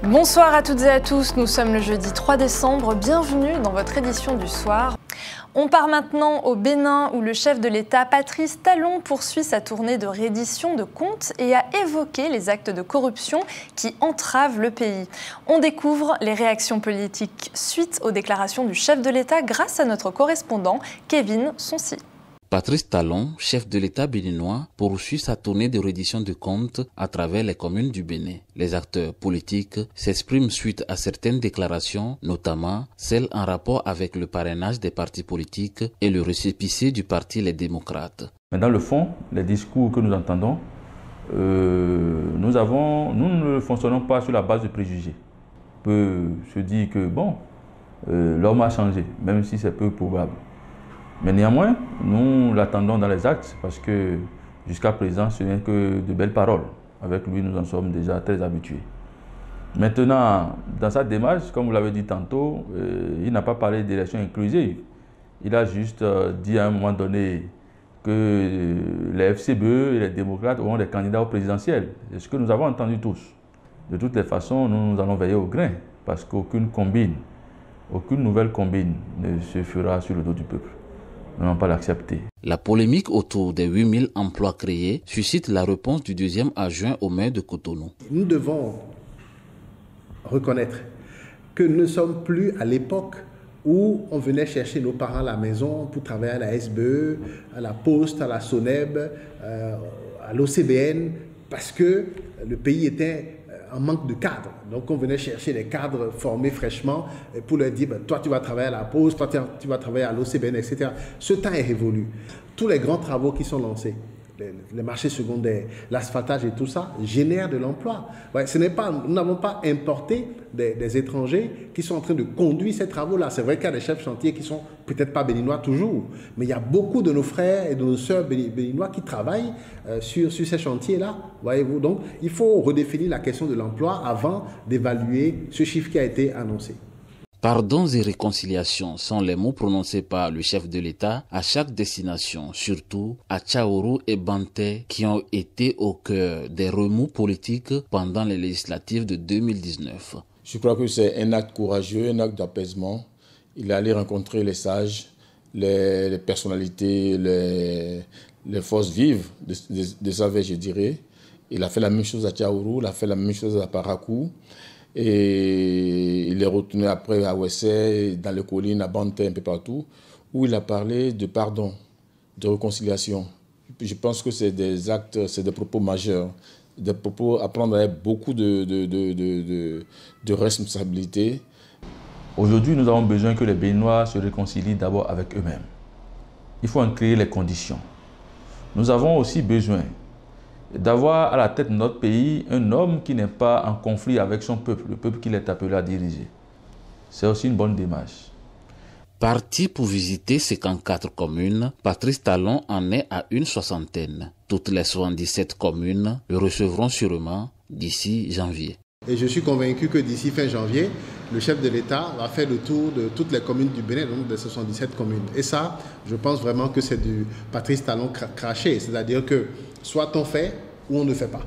Bonsoir à toutes et à tous, nous sommes le jeudi 3 décembre, bienvenue dans votre édition du soir. On part maintenant au Bénin où le chef de l'État, Patrice Talon, poursuit sa tournée de reddition de comptes et a évoqué les actes de corruption qui entravent le pays. On découvre les réactions politiques suite aux déclarations du chef de l'État grâce à notre correspondant Kevin Sonsi. Patrice Talon, chef de l'État béninois, poursuit sa tournée de reddition de comptes à travers les communes du Bénin. Les acteurs politiques s'expriment suite à certaines déclarations, notamment celles en rapport avec le parrainage des partis politiques et le récépissé du parti Les Démocrates. Mais dans le fond, les discours que nous entendons, nous ne fonctionnons pas sur la base de préjugés. On peut se dire que l'homme a changé, même si c'est peu probable. Mais néanmoins, nous l'attendons dans les actes parce que jusqu'à présent, ce n'est que de belles paroles. Avec lui, nous en sommes déjà très habitués. Maintenant, dans sa démarche, comme vous l'avez dit tantôt, il n'a pas parlé d'élection inclusive. Il a juste dit à un moment donné que les FCBE et les démocrates auront des candidats au présidentiel. C'est ce que nous avons entendu tous. De toutes les façons, nous allons veiller au grain parce qu'aucune nouvelle combine ne se fera sur le dos du peuple. Nous n'allons pas l'accepter. La polémique autour des 8000 emplois créés suscite la réponse du deuxième adjoint au maire de Cotonou. Nous devons reconnaître que nous ne sommes plus à l'époque où on venait chercher nos parents à la maison pour travailler à la SBE, à la Poste, à la SONEB, à l'OCBN, parce que le pays était en manque de cadres. Donc on venait chercher des cadres formés fraîchement pour leur dire toi tu vas travailler à la Poste, toi tu vas travailler à l'OCBN, etc. Ce temps est révolu. Tous les grands travaux qui sont lancés, les marchés secondaires, l'asphaltage et tout ça, génèrent de l'emploi. Ouais, nous n'avons pas importé des étrangers qui sont en train de conduire ces travaux-là. C'est vrai qu'il y a des chefs chantiers qui sont peut-être pas béninois toujours, mais il y a beaucoup de nos frères et de nos sœurs béninois qui travaillent sur ces chantiers-là. Voyez-vous, donc il faut redéfinir la question de l'emploi avant d'évaluer ce chiffre qui a été annoncé. Pardons et réconciliation sont les mots prononcés par le chef de l'État à chaque destination, surtout à Tchaourou et Banté, qui ont été au cœur des remous politiques pendant les législatives de 2019. Je crois que c'est un acte courageux, un acte d'apaisement. Il est allé rencontrer les sages, les personnalités, les forces vives de sa veille, je dirais. Il a fait la même chose à Tchaourou, il a fait la même chose à Parakou. Et il est retourné après à Ouessé, dans les collines, à Banté, un peu partout, où il a parlé de pardon, de réconciliation. Je pense que c'est des actes, c'est des propos majeurs, des propos à prendre avec beaucoup de responsabilité. Aujourd'hui, nous avons besoin que les Béninois se réconcilient d'abord avec eux-mêmes. Il faut en créer les conditions. Nous avons aussi besoin d'avoir à la tête de notre pays un homme qui n'est pas en conflit avec son peuple, le peuple qu'il est appelé à diriger. C'est aussi une bonne démarche. Parti pour visiter 54 communes, Patrice Talon en est à une soixantaine. Toutes les 77 communes le recevront sûrement d'ici janvier. Et je suis convaincu que d'ici fin janvier, le chef de l'État va faire le tour de toutes les communes du Bénin, donc des 77 communes. Et ça, je pense vraiment que c'est du Patrice Talon craché, c'est-à-dire que soit on fait ou on ne fait pas.